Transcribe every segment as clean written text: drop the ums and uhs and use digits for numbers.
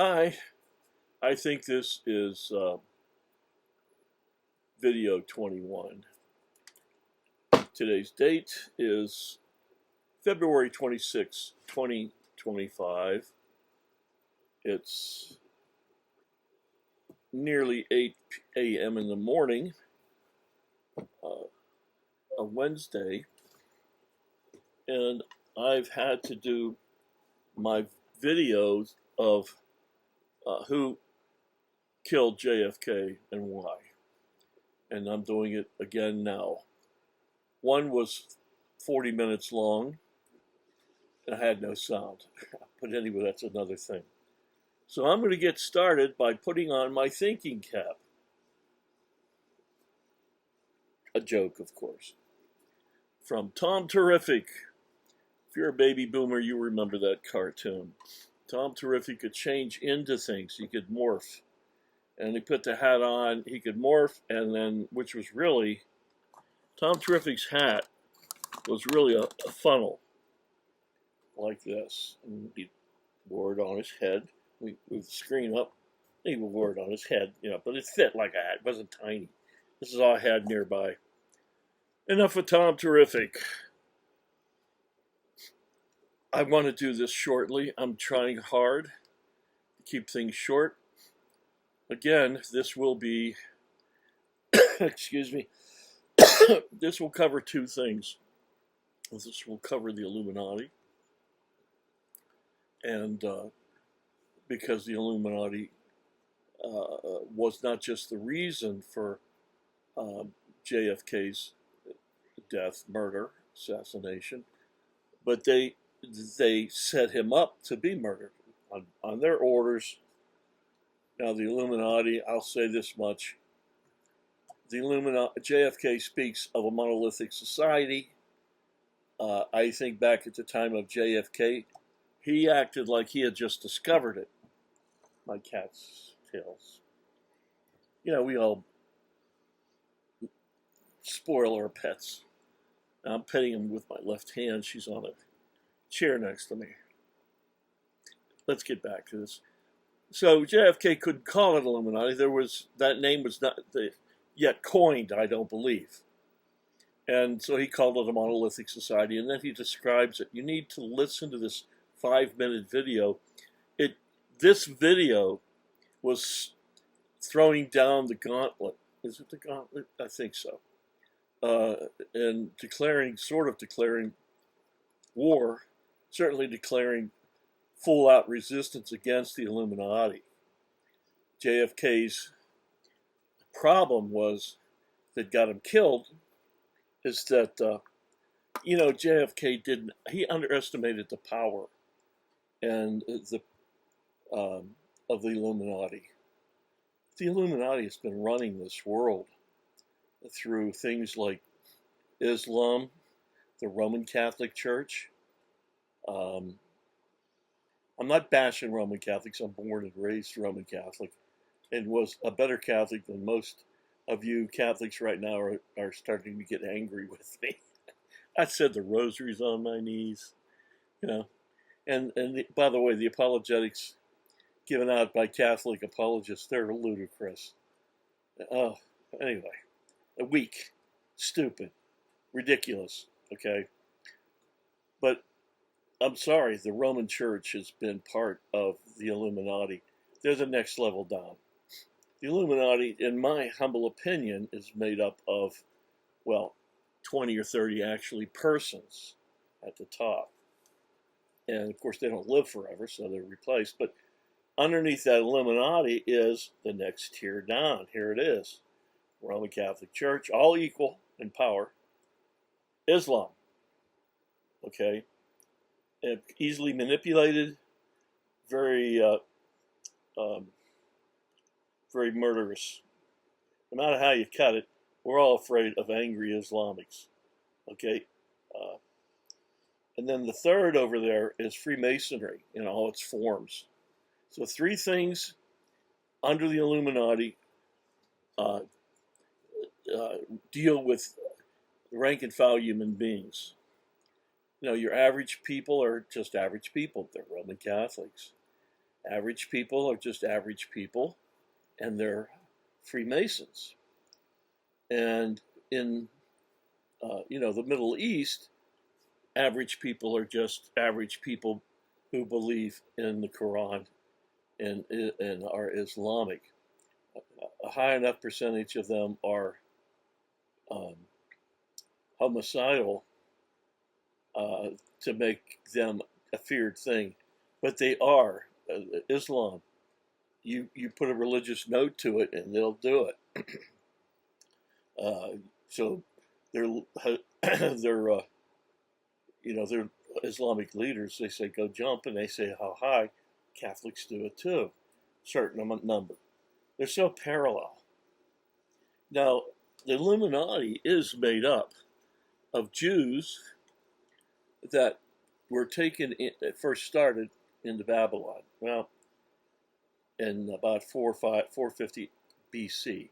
Hi, I think this is video 21. Today's date is February 26, 2025. It's nearly 8 a.m. in the morning, a Wednesday, and I've had to do my videos of who killed JFK and why. And I'm doing it again now. One was 40 minutes long and I had no sound. But anyway, that's another thing. So I'm going to get started by putting on my thinking cap. A joke, of course. From Tom Terrific. If you're a baby boomer, you remember that cartoon. Tom Terrific could change into things. He could morph. And he put the hat on, he could morph, and then, which was really, Tom Terrific's hat was really a funnel, like this. And he wore it on his head. We moved the screen up, he wore it on his head, but it fit like a hat, it wasn't tiny. This is all I had nearby. Enough of Tom Terrific. I want to do this shortly. I'm trying hard to keep things short. Again, this will be, excuse me, this will cover two things. This will cover the Illuminati, and because the Illuminati was not just the reason for JFK's death, murder, assassination, but they set him up to be murdered on their orders. Now, the Illuminati, I'll say this much. JFK speaks of a monolithic society. I think back at the time of JFK, he acted like he had just discovered it. My cat's tails. We all spoil our pets. Now, I'm petting him with my left hand. She's on a chair next to me. Let's get back to this. So JFK couldn't call it Illuminati. That name was not yet coined, I don't believe. And so he called it a monolithic society, and then he describes it. You need to listen to this 5-minute video. This video was throwing down the gauntlet. Is it the gauntlet? I think so. And declaring war, certainly declaring full-out resistance against the Illuminati. JFK's problem that got him killed is that, JFK he underestimated the power and of the Illuminati. The Illuminati has been running this world through things like Islam, the Roman Catholic Church. I'm not bashing Roman Catholics. I'm born and raised Roman Catholic and was a better Catholic than most of you Catholics right now are starting to get angry with me. I said the rosaries on my knees, And by the way, the apologetics given out by Catholic apologists, they're ludicrous. Anyway, weak, stupid, ridiculous, okay? But I'm sorry, the Roman Church has been part of the Illuminati. They're the next level down. The Illuminati, in my humble opinion, is made up of, 20 or 30 actually persons at the top. And of course, they don't live forever, so they're replaced. But underneath that Illuminati is the next tier down. Here it is. Roman Catholic Church, all equal in power. Islam, okay? And easily manipulated, very very murderous. No matter how you cut it, we're all afraid of angry Islamics, okay? And then the third over there is Freemasonry in all its forms. So three things under the Illuminati deal with rank and file human beings. Your average people are just average people. They're Roman Catholics. Average people are just average people, and they're Freemasons. And in the Middle East, average people are just average people who believe in the Quran and are Islamic. A high enough percentage of them are um, homicidal to make them a feared thing, but they are. Islam, you put a religious note to it and they'll do it. So they're they're they're Islamic leaders. They say go jump, and they say how high. Catholics do it too, certain number. They're so parallel. Now, the Illuminati is made up of Jews that were taken first started into Babylon. Well, in about 450 BC,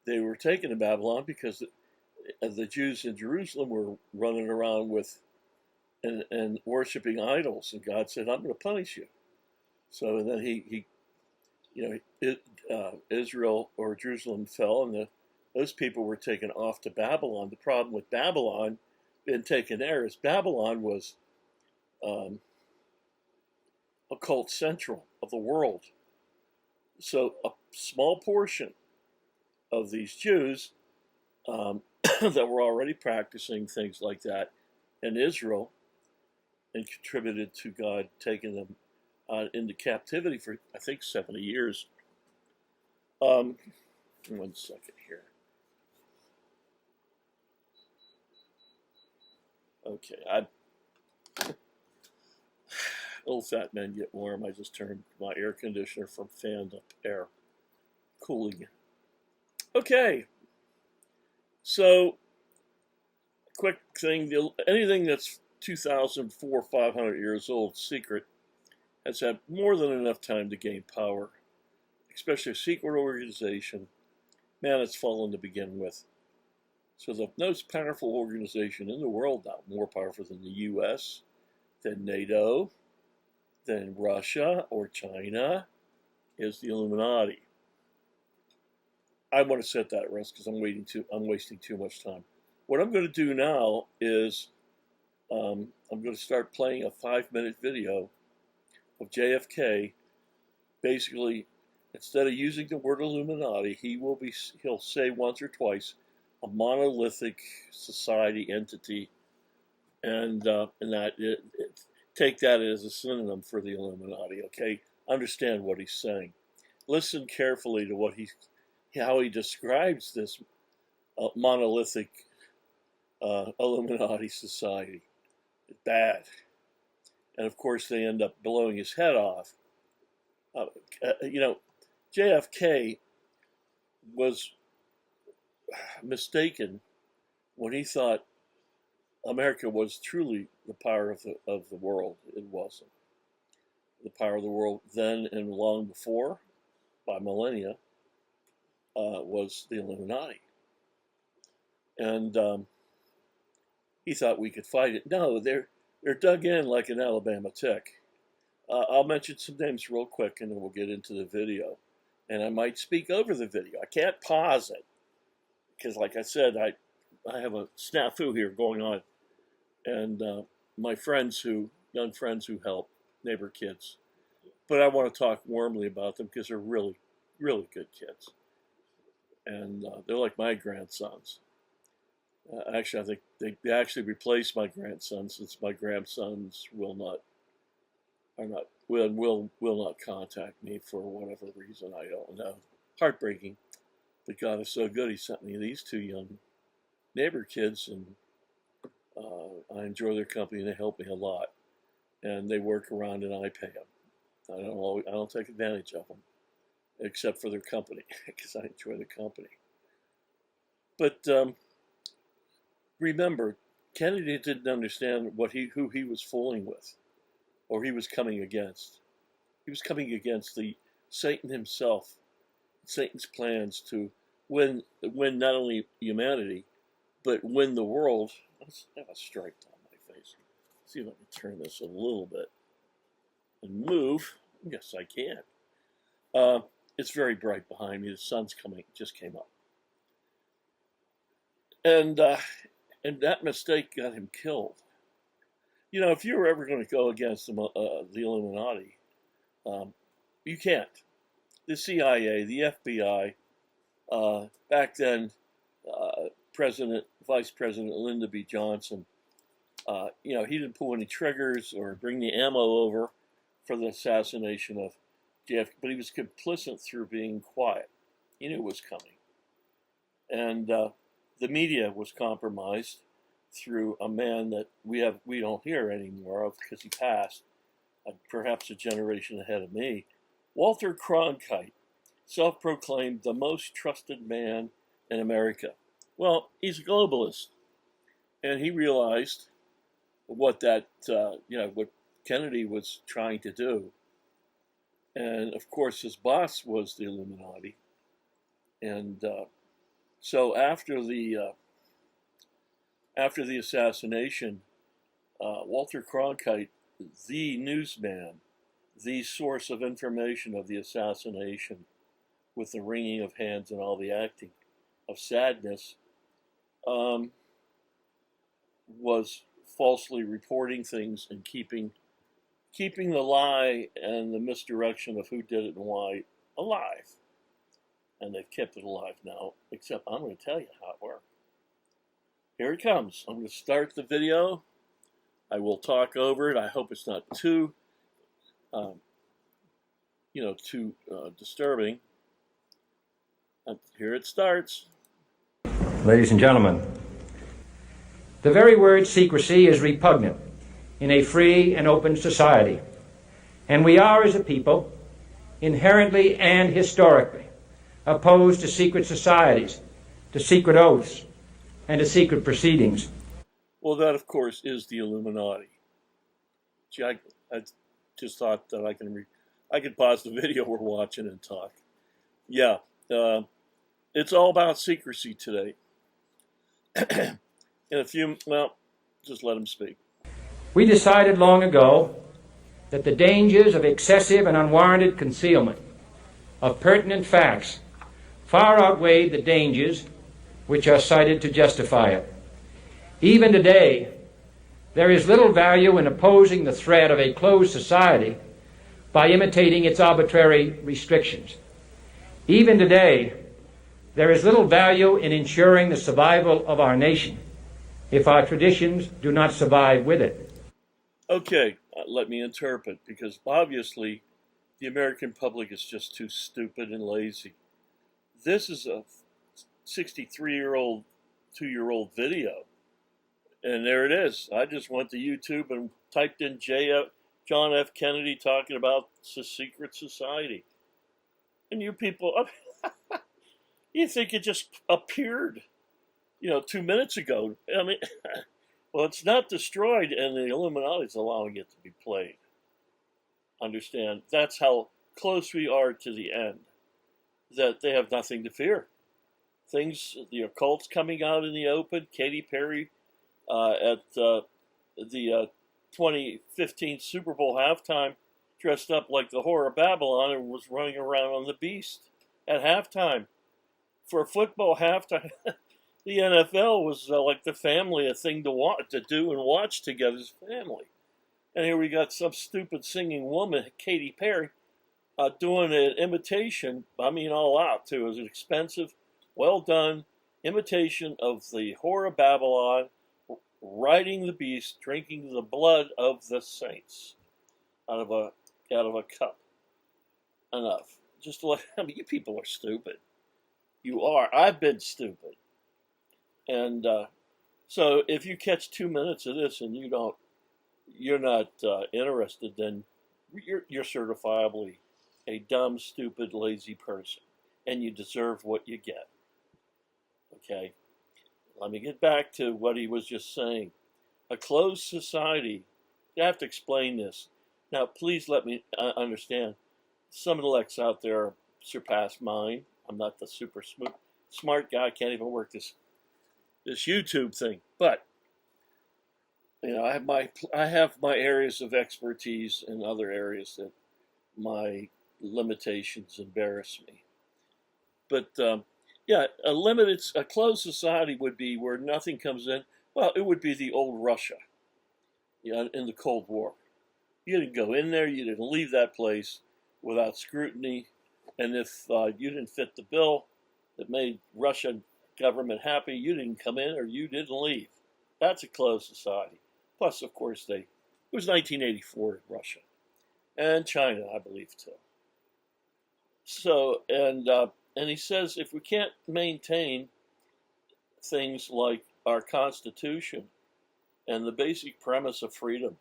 they were taken to Babylon because the Jews in Jerusalem were running around with and worshiping idols, and God said, "I'm going to punish you." So and then Israel or Jerusalem fell, and those people were taken off to Babylon. The problem with Babylon being taken there is Babylon was occult central of the world. So a small portion of these Jews that were already practicing things like that in Israel and contributed to God taking them into captivity for, I think, 70 years. 1 second here. Okay, old fat men get warm. I just turned my air conditioner from fanned up air, cooling. Okay, so quick thing: anything that's 2,004, 500 years old, secret, has had more than enough time to gain power, especially a secret organization. Man, it's fallen to begin with. So the most powerful organization in the world, not more powerful than the U.S., than NATO, than Russia or China, is the Illuminati. I want to set that at rest because I'm wasting too much time. What I'm going to do now is I'm going to start playing a 5-minute video of JFK. Basically, instead of using the word Illuminati, he'll say once or twice a monolithic society entity, and take that as a synonym for the Illuminati. Okay, understand what he's saying. Listen carefully to how he describes this monolithic Illuminati society. It's bad, and of course they end up blowing his head off. JFK was mistaken when he thought America was truly the power of the world. It wasn't. The power of the world then and long before, by millennia, was the Illuminati. And he thought we could fight it. No, they're dug in like an Alabama tick. I'll mention some names real quick, and then we'll get into the video. And I might speak over the video. I can't pause it because, like I said, I have a snafu here going on. And my young friends who help, neighbor kids. But I want to talk warmly about them because they're really, really good kids. And they're like my grandsons. Actually, I think they actually replaced my grandson, since my grandsons will not contact me for whatever reason. I don't know. Heartbreaking. But God is so good. He sent me these two young neighbor kids, and I enjoy their company, and they help me a lot. And they work around, and I pay them. I don't take advantage of them, except for their company, because I enjoy their company. But remember, Kennedy didn't understand who he was fooling with, or he was coming against. He was coming against Satan himself, Satan's plans to win not only humanity, but win the world. Let's have a stripe on my face. See if I can turn this a little bit and move. Yes, I can. It's very bright behind me. The sun's just came up. And that mistake got him killed. You know, if you were ever going to go against the Illuminati, you can't. The CIA, the FBI, back then, Vice President Lyndon B. Johnson, he didn't pull any triggers or bring the ammo over for the assassination of JFK, but he was complicit through being quiet. He knew it was coming. And the media was compromised through a man that we don't hear anymore of because he passed, perhaps a generation ahead of me, Walter Cronkite, self-proclaimed the most trusted man in America. Well, he's a globalist, and he realized what what Kennedy was trying to do. And of course, his boss was the Illuminati. And so after the assassination, Walter Cronkite, the newsman, the source of information of the assassination, with the wringing of hands and all the acting of sadness, was falsely reporting things and keeping the lie and the misdirection of who did it and why alive. And they've kept it alive now, except I'm going to tell you how it worked. Here it comes. I'm going to start the video. I will talk over it. I hope it's not too disturbing. And here it starts. Ladies and gentlemen, the very word secrecy is repugnant in a free and open society. And we are, as a people, inherently and historically opposed to secret societies, to secret oaths, and to secret proceedings. Well, that, of course, is the Illuminati. Gee, I just thought that I could pause the video we're watching and talk. Yeah, it's all about secrecy today. Just let him speak. We decided long ago that the dangers of excessive and unwarranted concealment of pertinent facts far outweighed the dangers which are cited to justify it. Even today, there is little value in opposing the threat of a closed society by imitating its arbitrary restrictions. Even today, there is little value in ensuring the survival of our nation if our traditions do not survive with it. Okay, let me interpret, because obviously the American public is just too stupid and lazy. This is a 63-year-old, 2-year-old video. And there it is. I just went to YouTube and typed in John F. Kennedy talking about the secret society. And you people, you think it just appeared, 2 minutes ago. I mean, well, it's not destroyed, and the Illuminati is allowing it to be played. Understand? That's how close we are to the end. That they have nothing to fear. The occult's coming out in the open. Katy Perry at the 2015 Super Bowl halftime dressed up like the Whore of Babylon and was running around on the beast at halftime. For football halftime, the NFL was like the family, a thing to do and watch together as family. And here we got some stupid singing woman, Katy Perry, doing an imitation, all out too. It was an expensive, well done imitation of the Whore of Babylon, riding the beast, drinking the blood of the saints out of a cup. Enough. Just to you people are stupid. You are. I've been stupid. And so if you catch 2 minutes of this and you're not interested, then you're certifiably a dumb, stupid, lazy person, and you deserve what you get. Okay? Let me get back to what he was just saying. A closed society, you have to explain this. Now, please let me understand. Some intellects out there surpass mine. I'm not the super smart guy. I can't even work this YouTube thing. But I have my areas of expertise in other areas that my limitations embarrass me. But yeah, a closed society would be where nothing comes in. Well, it would be the old Russia, in the Cold War. You didn't go in there, you didn't leave that place without scrutiny, and if you didn't fit the bill that made Russian government happy, you didn't come in or you didn't leave. That's a closed society. Plus, of course, it was 1984 in Russia and China, I believe, too. So, and he says if we can't maintain things like our Constitution and the basic premise of freedom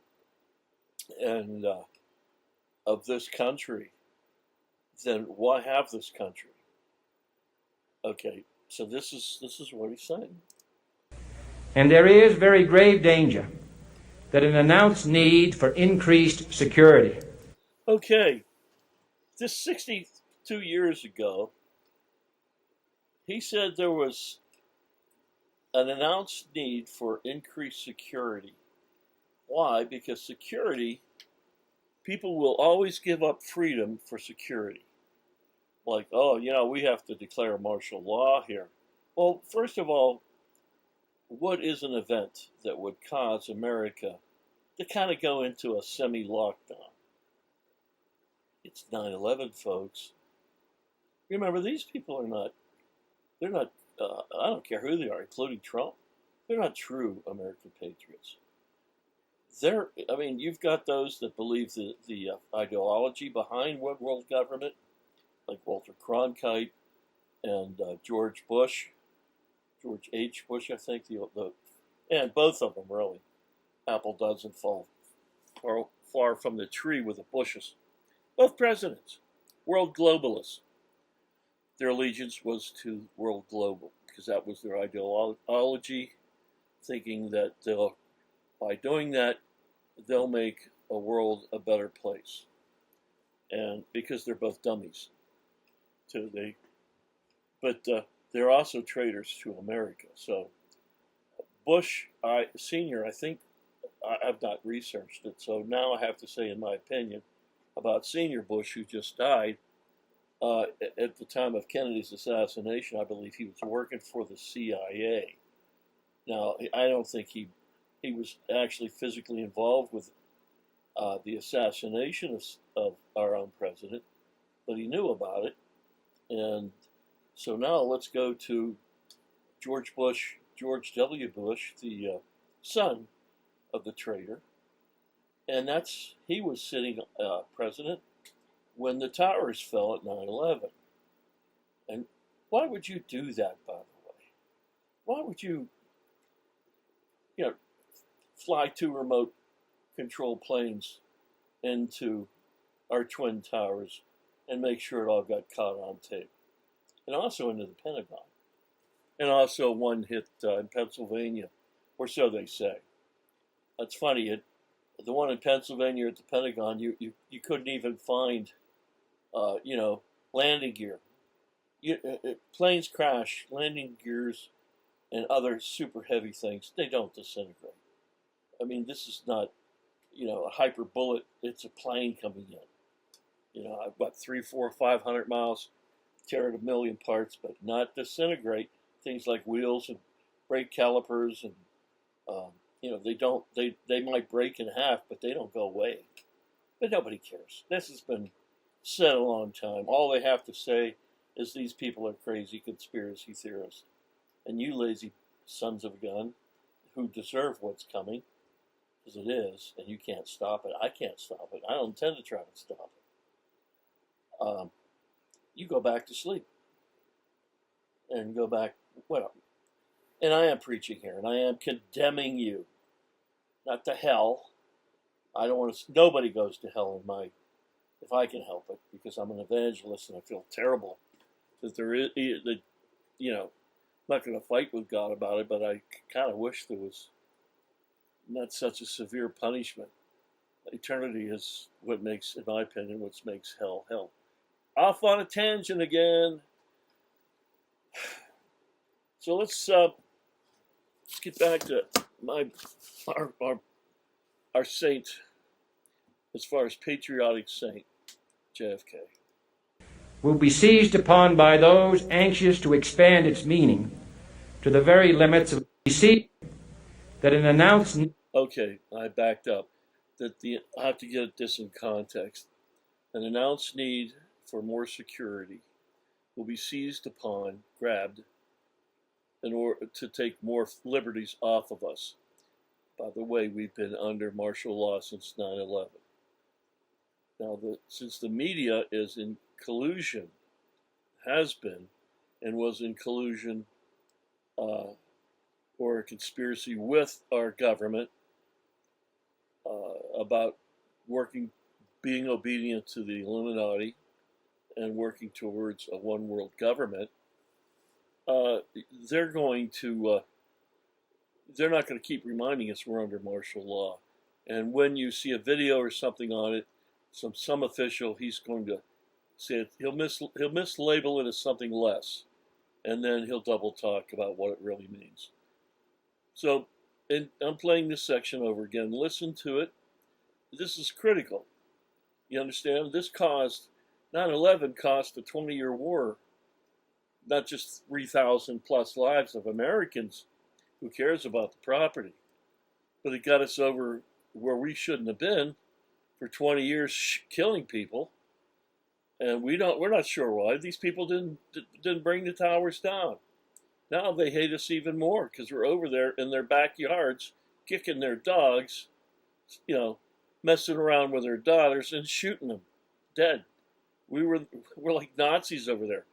and of this country, then why have this country? Okay, so this is what he's saying. And there is very grave danger that an announced need for increased security. Okay, this 62 years ago, he said there was an announced need for increased security. Why? Because security, people will always give up freedom for security. Like, oh, we have to declare martial law here. Well, first of all, what is an event that would cause America to kind of go into a semi-lockdown? It's 9/11, folks. Remember, these people they're not, I don't care who they are, including Trump, they're not true American patriots. You've got those that believe the ideology behind one world government, like Walter Cronkite and George H. Bush, I think, and both of them, really. Apple doesn't fall far from the tree with the bushes. Both presidents, world globalists. Their allegiance was to world global because that was their ideology, thinking that by doing that, they'll make a world a better place. And because they're both dummies, too, but they're also traitors to America. So Bush Senior, I think, I've not researched it, so now I have to say, in my opinion, about Senior Bush, who just died. At the time of Kennedy's assassination, I believe he was working for the CIA. Now, I don't think he was actually physically involved with the assassination of our own president, but he knew about it. And so now let's go to George W. Bush, the son of the traitor. And he was sitting president when the towers fell at 9/11. And why would you do that, by the way? Why would you, fly two remote control planes into our twin towers and make sure it all got caught on tape? And also into the Pentagon. And also one hit in Pennsylvania, or so they say. That's funny. The one in Pennsylvania at the Pentagon, you couldn't even find, landing gear. Planes crash, landing gears, and other super heavy things, they don't disintegrate. I mean, this is not, a hyper bullet. It's a plane coming in. About 300, 400, 500 miles, tear it a million parts, but not disintegrate. Things like wheels and brake calipers, and they might break in half, but they don't go away. But nobody cares. This has been said a long time. All they have to say is these people are crazy conspiracy theorists, and you lazy sons of a gun who deserve what's coming, because it is, and you can't stop it. I can't stop it. I don't intend to try to stop it. You go back to sleep and go back, well, and I am preaching here, and I am condemning you, not to hell. I don't want to, nobody goes to hell if I can help it, because I'm an evangelist and I feel terrible that there is, I'm not going to fight with God about it, but I kind of wish there was not such a severe punishment. Eternity is what makes, in my opinion, what makes hell hell. Off on a tangent again. So let's get back to our saint, as far as patriotic saint. JFK. Will be seized upon by those anxious to expand its meaning to the very limits of that an announced. Okay, I backed up. I have to get this in context. An announced need for more security will be seized upon, grabbed, in order to take more liberties off of us. By the way, we've been under martial law since 9/11. Now, since the media is in collusion, has been, and was in collusion or a conspiracy with our government about being obedient to the Illuminati and working towards a one world government, they're not going to keep reminding us we're under martial law. And when you see a video or something on it, some official, he's going to say it, he'll mislabel it as something less, and then he'll double talk about what it really means. So, and I'm playing this section over again. Listen to it. This is critical. You understand? 9/11 cost a 20-year war, not just 3,000 plus lives of Americans. Who cares about the property? But it got us over where we shouldn't have been for 20 years, killing people, and we're not sure why. These people didn't bring the towers down. Now they hate us even more because we're over there in their backyards, kicking their dogs, messing around with their daughters and shooting them dead. We're like Nazis over there.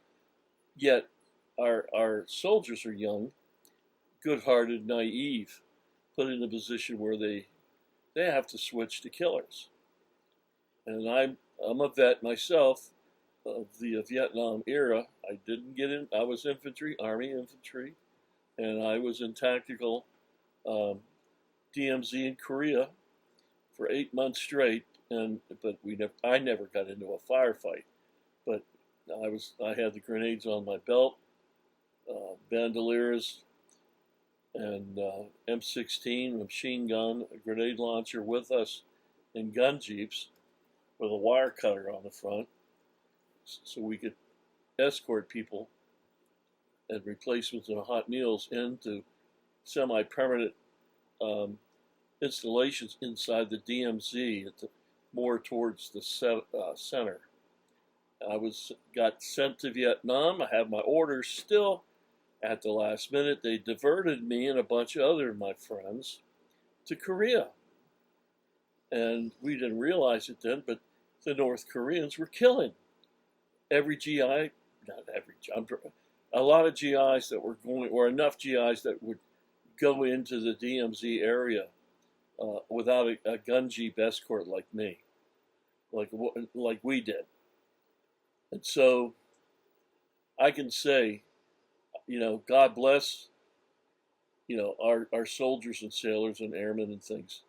Yet our soldiers are young, good-hearted, naive, put in a position where they have to switch to killers. And I'm a vet myself of the Vietnam era. I didn't get in. I was infantry, Army infantry, and I was in tactical DMZ in Korea for 8 months straight. But I never got into a firefight. But I had the grenades on my belt, bandoliers, and M16 machine gun, a grenade launcher with us, and gun jeeps with a wire cutter on the front, so we could escort people and replacements and hot meals into semi-permanent installations inside the DMZ, more towards the center. I got sent to Vietnam. I have my orders still. At the last minute, they diverted me and a bunch of other my friends to Korea. And we didn't realize it then, but the North Koreans were killing every GI, not every, a lot of GIs that were going, or enough GIs that would go into the DMZ area without a gun jeep escort like me, like we did. And so I can say, God bless, our soldiers and sailors and airmen and things.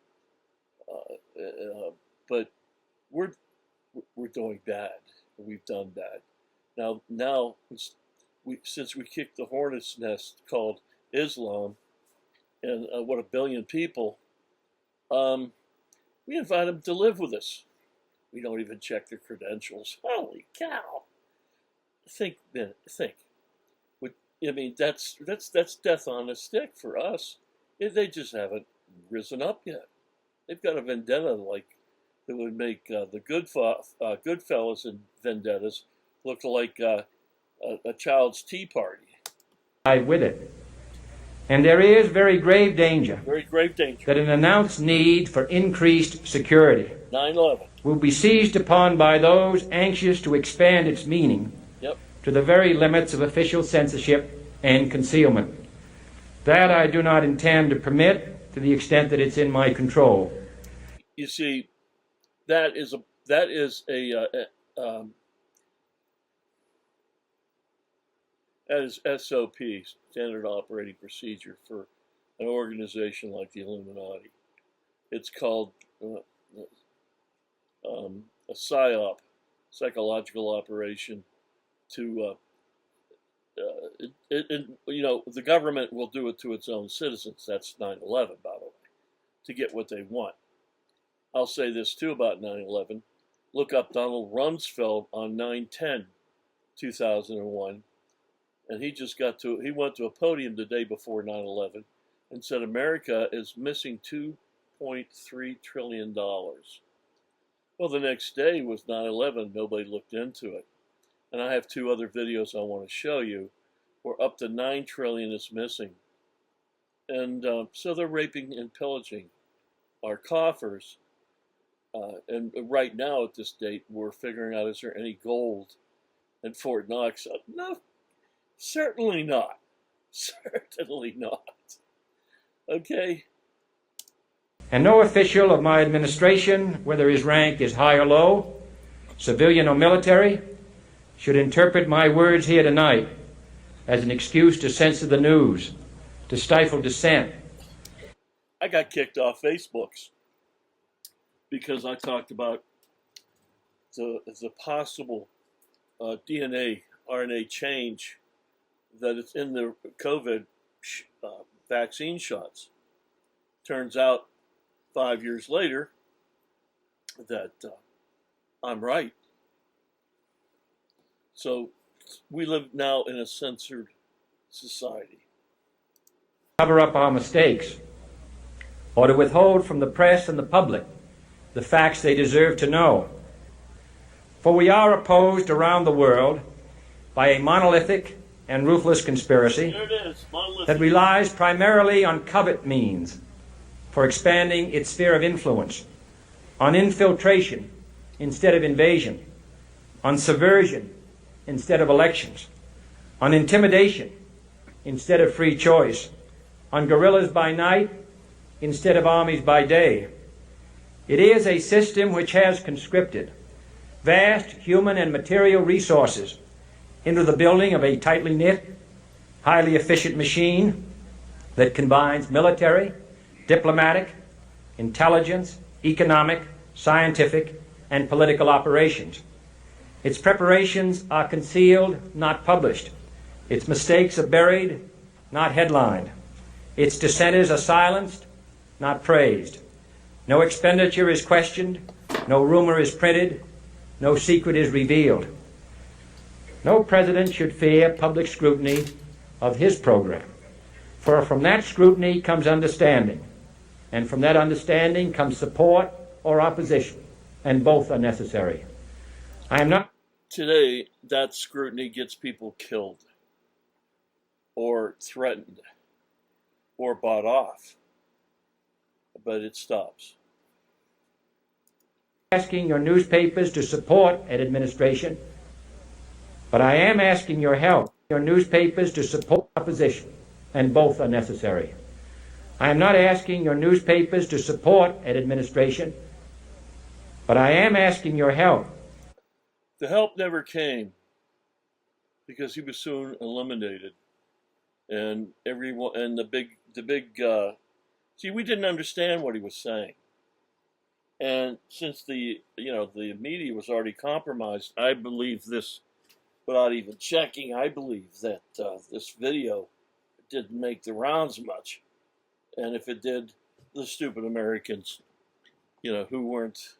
But we're doing bad. We've done bad. Now, since we kicked the hornet's nest called Islam, and what 1 billion people, we invite them to live with us. We don't even check their credentials. Holy cow! Think. I mean, that's death on a stick for us. They just haven't risen up yet. They've got a vendetta that would make the Goodfellas and vendettas look like a child's tea party. With it. And there is very grave danger that an announced need for increased security 9/11 will be seized upon by those anxious to expand its meaning to the very limits of official censorship and concealment. That I do not intend to permit to the extent that it's in my control. You see, that is SOP, standard operating procedure, for an organization like the Illuminati. It's called a PSYOP, psychological operation, to the government will do it to its own citizens. That's 9/11, by the way, to get what they want. I'll say this too about 9/11. look up Donald Rumsfeld on 9/10/2001, and he went to a podium the day before 9/11 and said America is missing $2.3 trillion. Well, the next day was 9/11. Nobody looked into it. And I have two other videos I want to show you where up to $9 trillion is missing. And so they're raping and pillaging our coffers. And right now at this date, we're figuring out, is there any gold in Fort Knox? No, certainly not. Certainly not. Okay? And no official of my administration, whether his rank is high or low, civilian or military, should interpret my words here tonight as an excuse to censor the news, to stifle dissent. I got kicked off Facebooks because I talked about the possible DNA, RNA change that is in the COVID vaccine shots. Turns out 5 years later that I'm right. So we live now in a censored society. Cover up our mistakes, or to withhold from the press and the public the facts they deserve to know. For we are opposed around the world by a monolithic and ruthless conspiracy that relies primarily on covert means for expanding its sphere of influence, on infiltration instead of invasion, on subversion instead of elections, on intimidation instead of free choice, on guerrillas by night instead of armies by day. It is a system which has conscripted vast human and material resources into the building of a tightly knit, highly efficient machine that combines military, diplomatic, intelligence, economic, scientific, and political operations. Its preparations are concealed, not published. Its mistakes are buried, not headlined. Its dissenters are silenced, not praised. No expenditure is questioned, no rumor is printed, no secret is revealed. No president should fear public scrutiny of his program, for from that scrutiny comes understanding, and from that understanding comes support or opposition, and both are necessary. I am not... Today, that scrutiny gets people killed, or threatened, or bought off, but it stops. Asking your newspapers to support an administration, but I am asking your help, your newspapers to support opposition, and both are necessary. I am not asking your newspapers to support an administration, but I am asking your help. The help never came because he was soon eliminated, and everyone and the big see, we didn't understand what he was saying, and since the media was already compromised, I believe this without even checking. I believe that this video didn't make the rounds much, and if it did, the stupid Americans, who weren't,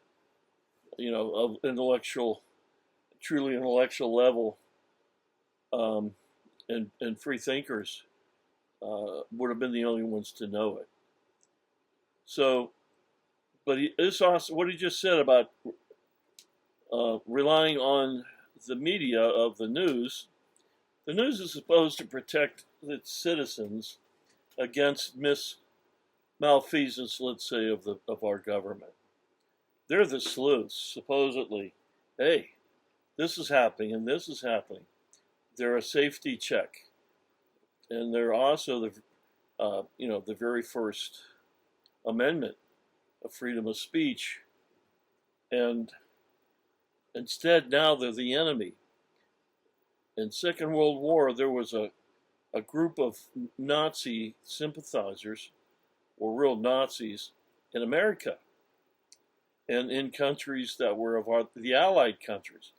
of truly intellectual level, and free thinkers, would have been the only ones to know it. So, but this also, what he just said about relying on the media of the news is supposed to protect its citizens against malfeasance, let's say, of our government. They're the sleuths, supposedly. Hey, this is happening and this is happening. They're a safety check, and they're also the very first amendment of freedom of speech, and instead now they're the enemy. In Second World War, there was a group of Nazi sympathizers, or real Nazis, in America, and in countries that were the Allied countries,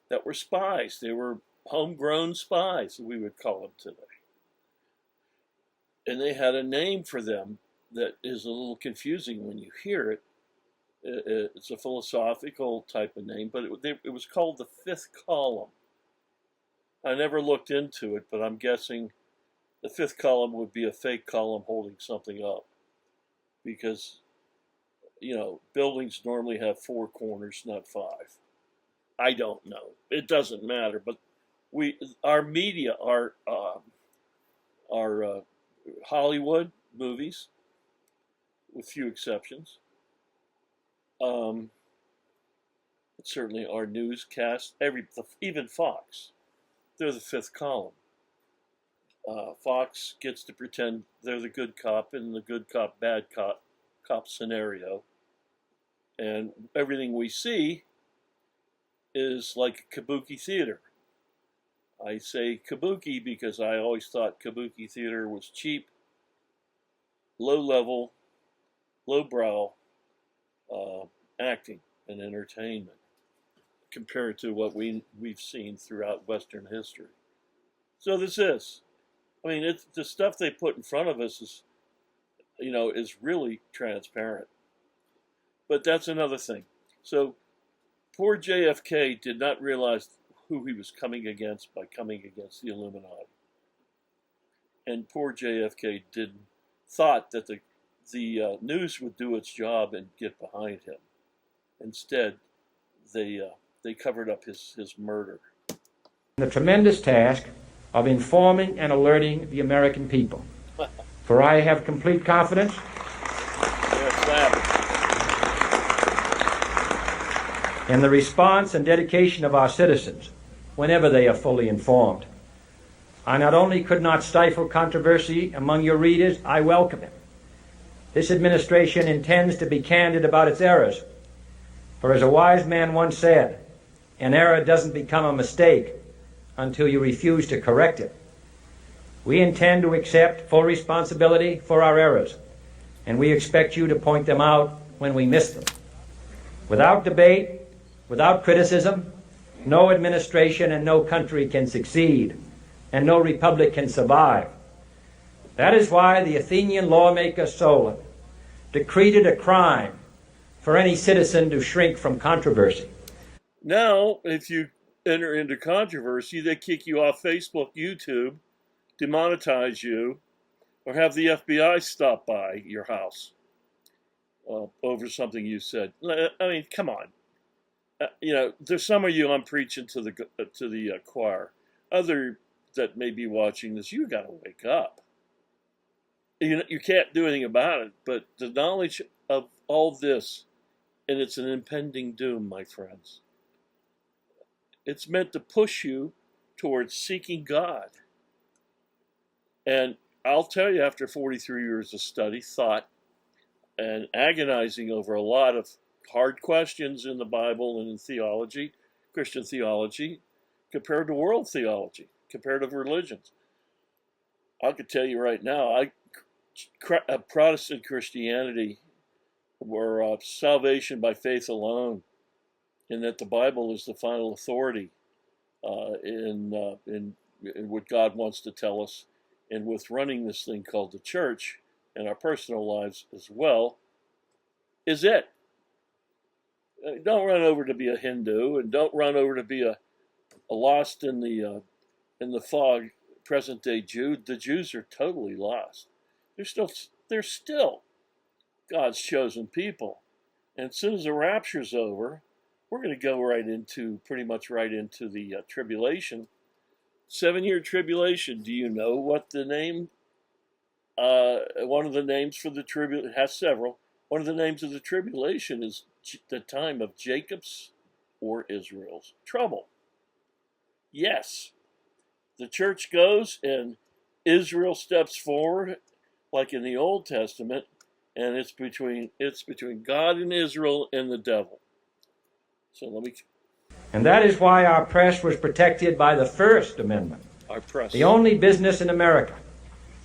that were spies. They were homegrown spies, we would call them today. And they had a name for them that is a little confusing when you hear it, It's a philosophical type of name, but it was called the Fifth Column. I never looked into it, but I'm guessing the fifth column would be a fake column holding something up, because buildings normally have four corners, not five. I don't know. It doesn't matter. But our media, our Hollywood movies, with few exceptions, certainly our newscast, even Fox, they're the fifth column. Fox gets to pretend they're the good cop in the good cop, bad cop scenario. And everything we see is like a kabuki theater. I say kabuki because I always thought kabuki theater was cheap, low level, low brow acting and entertainment compared to what we've seen throughout Western history. So it's the stuff they put in front of us is really transparent. But that's another thing. So poor JFK did not realize who he was coming against by coming against the Illuminati. And poor JFK thought that the news would do its job and get behind him. Instead, they covered up his murder. The tremendous task of informing and alerting the American people. For I have complete confidence in the response and dedication of our citizens whenever they are fully informed. I not only could not stifle controversy among your readers, I welcome it. This administration intends to be candid about its errors. For as a wise man once said, an error doesn't become a mistake until you refuse to correct it. We intend to accept full responsibility for our errors, and we expect you to point them out when we miss them. Without debate, without criticism, no administration and no country can succeed, and no republic can survive. That is why the Athenian lawmaker Solon decreed it a crime for any citizen to shrink from controversy. Now, if you enter into controversy, they kick you off Facebook, YouTube, demonetize you, or have the FBI stop by your house over something you said. I mean, come on. There's some of you I'm preaching to the choir. Other that may be watching this, you got to wake up. You can't do anything about it, but the knowledge of all this, and it's an impending doom, my friends. It's meant to push you towards seeking God. And I'll tell you, after 43 years of study, thought, and agonizing over a lot of hard questions in the Bible and in theology, Christian theology, compared to world theology, comparative religions. I could tell you right now, Protestant Christianity were salvation by faith alone, and that the Bible is the final authority in what God wants to tell us, and with running this thing called the church and our personal lives as well, is it. Don't run over to be a Hindu, and don't run over to be a lost in the fog present day Jew. The Jews are totally lost. They're still God's chosen people, and as soon as the rapture's over, we're going to go pretty much right into the tribulation. 7-year tribulation. Do you know what the name? One of the names for the tribulation, it has several. One of the names of the tribulation is the time of Jacob's or Israel's trouble. Yes, the church goes and Israel steps forward, like in the Old Testament, and it's between God and Israel and the devil. So And that is why our press was protected by the First Amendment. Our press. The only business in America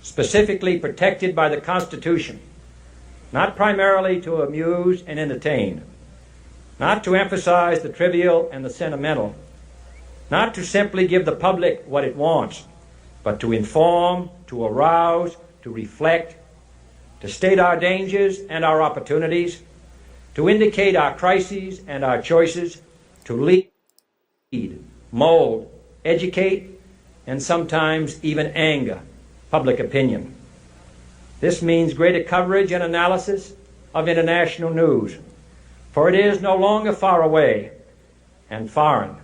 specifically protected by the Constitution, not primarily to amuse and entertain, not to emphasize the trivial and the sentimental, not to simply give the public what it wants, but to inform, to arouse, to reflect, to state our dangers and our opportunities, to indicate our crises and our choices, to lead, mold, educate, and sometimes even anger public opinion. This means greater coverage and analysis of international news, for it is no longer far away and foreign,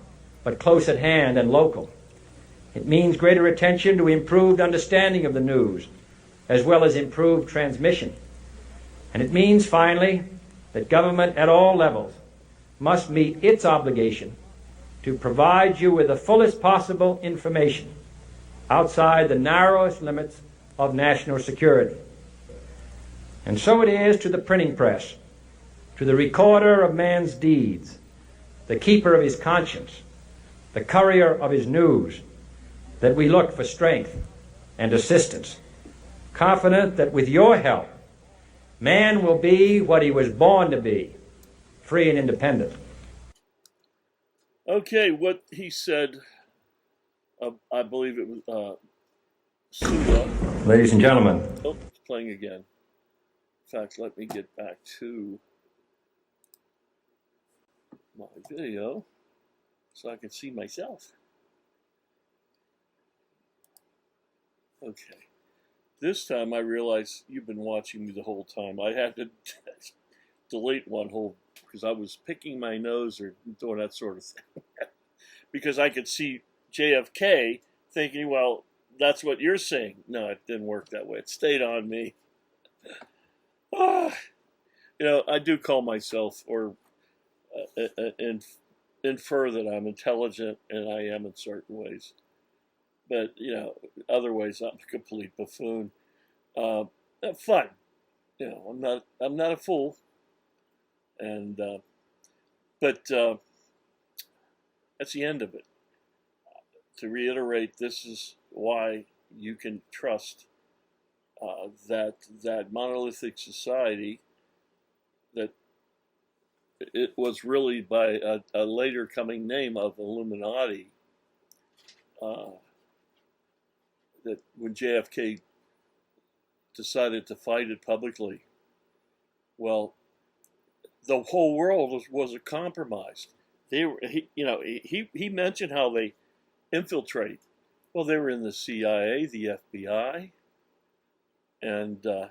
but close at hand and local. It means greater attention to improved understanding of the news, as well as improved transmission. And it means, finally, that government at all levels must meet its obligation to provide you with the fullest possible information outside the narrowest limits of national security. And so it is to the printing press, to the recorder of man's deeds, the keeper of his conscience, the courier of his news, that we look for strength and assistance, confident that with your help, man will be what he was born to be, free and independent. Okay, what he said, I believe it was Sula. Ladies and gentlemen. Oh, it's playing again. In fact, let me get back to my video so I can see myself. Okay. This time I realized you've been watching me the whole time. I had to delete one whole, because I was picking my nose or doing that sort of thing. Because I could see JFK thinking, well, that's what you're saying. No, it didn't work that way. It stayed on me. You know, I do call myself, or infer that I'm intelligent, and I am in certain ways. But, you know, other ways I'm a complete buffoon. Fun. You know, I'm not a fool. And, but that's the end of it. To reiterate, this is why you can trust that monolithic society, that it was really by a later coming name of Illuminati, that when JFK decided to fight it publicly, well, the whole world was compromised. They were, he mentioned how they infiltrate. Well, they were in the CIA, the FBI, and the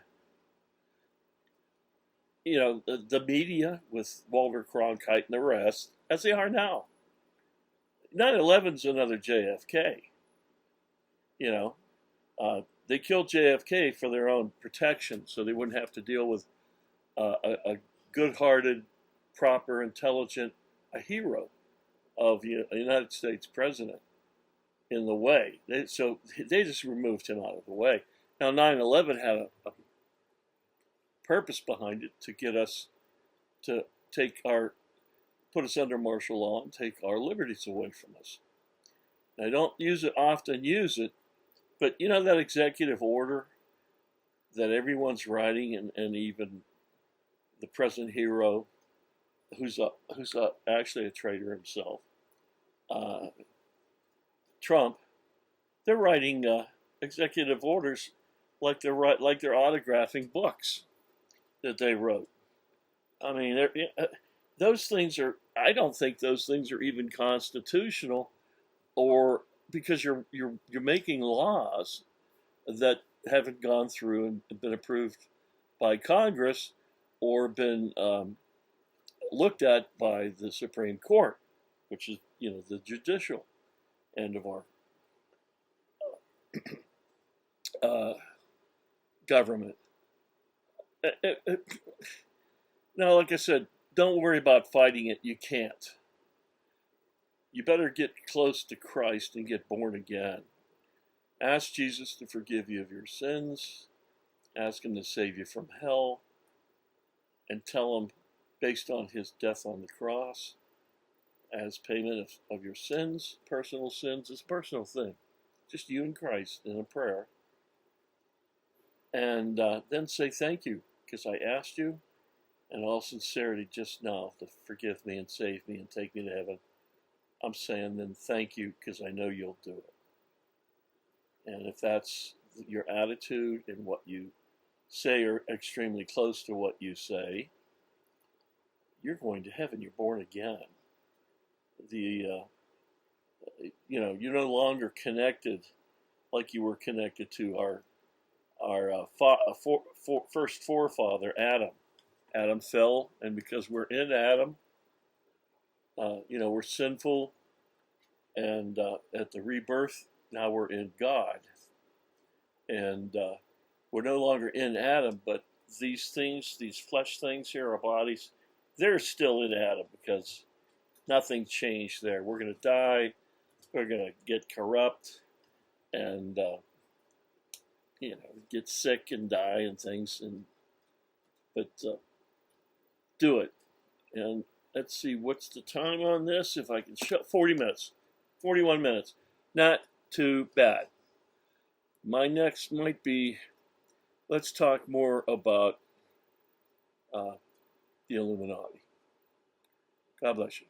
media with Walter Cronkite and the rest, as they are now. 9/11's another JFK. You know, they killed JFK for their own protection, so they wouldn't have to deal with a good-hearted, proper, intelligent, a hero of a United States president in the way. So they just removed him out of the way. Now, 9/11 had a purpose behind it, to get us to put us under martial law and take our liberties away from us. And I don't often use it, but you know that executive order that everyone's writing, and even the present hero, who's actually a traitor himself, Trump, they're writing executive orders like they're autographing books that they wrote. I mean, those things are. I don't think those things are even constitutional, or because you're making laws that haven't gone through and been approved by Congress or been looked at by the Supreme Court, which is the judicial end of our government. Now, like I said, don't worry about fighting it. You can't. You better get close to Christ and get born again. Ask Jesus to forgive you of your sins. Ask him to save you from hell. And tell him, based on his death on the cross, as payment of your sins, personal sins, it's a personal thing. Just you and Christ in a prayer. And then say thank you, because I asked you in all sincerity just now to forgive me and save me and take me to heaven. I'm saying then thank you, because I know you'll do it. And if that's your attitude and what you say are extremely close to what you say, you're going to heaven. You're born again. The you're no longer connected like you were connected to our first forefather, Adam. Adam fell, and because we're in Adam, we're sinful, and at the rebirth, now we're in God, and we're no longer in Adam, but these things, these flesh things here, our bodies, they're still in Adam because nothing changed there. We're going to die. We're going to get corrupt and get sick and die and things. But do it. And let's see, what's the time on this? If I can show 40 minutes, 41 minutes. Not too bad. My next might be, let's talk more about the Illuminati. God bless you.